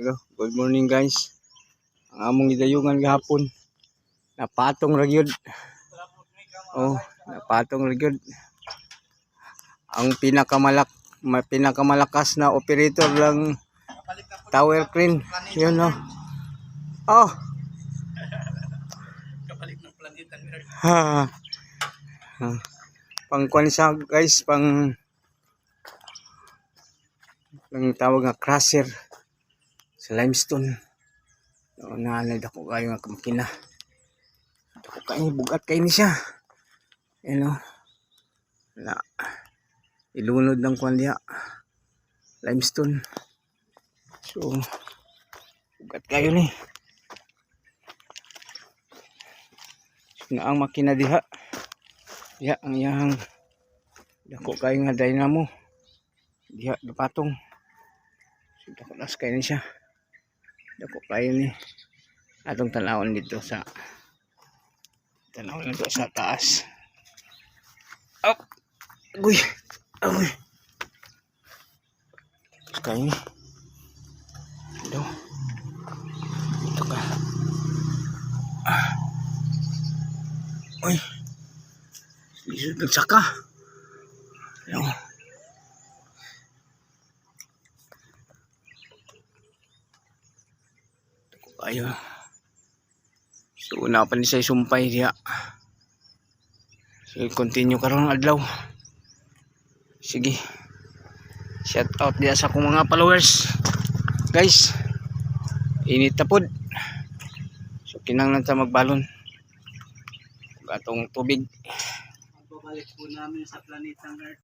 Hello, good morning guys. Ang among gidayungan gahapon. Napatong ra gyud. Oh, napatong ra gyud. Ang pinakamalakas na operator lang tower crane. Yun oh. Oh. Kapalit ng planeta. Ha. Pangkuan siya guys, pang tawag nga crusher sa limestone. Naalala ko kayo nga makina. Ako kayo bugat kayo ni siya. Ano? Na ilunod ng kuan diha. Limestone. So bugat kayo ni. Na ang makina diha. Diha ang iyang dako kayo nga dynamo. Diha napatong. So dako nas kayo ni siya. Dako kayo ni atong tanawon dito sa taas. Up. Agoy. Agoy. Kayo ni. Ito. Ito ka. Uy. Lisod nagsaka. Ano. Ayo. So una pa ni say sumpay diha. So continue karon adlaw. Sige. Shout out diha sa akong mga followers. Guys, init ta pod. So kinahanglan ta magbalon. Atong tubig. Magbabalik po namin sa planetang Earth.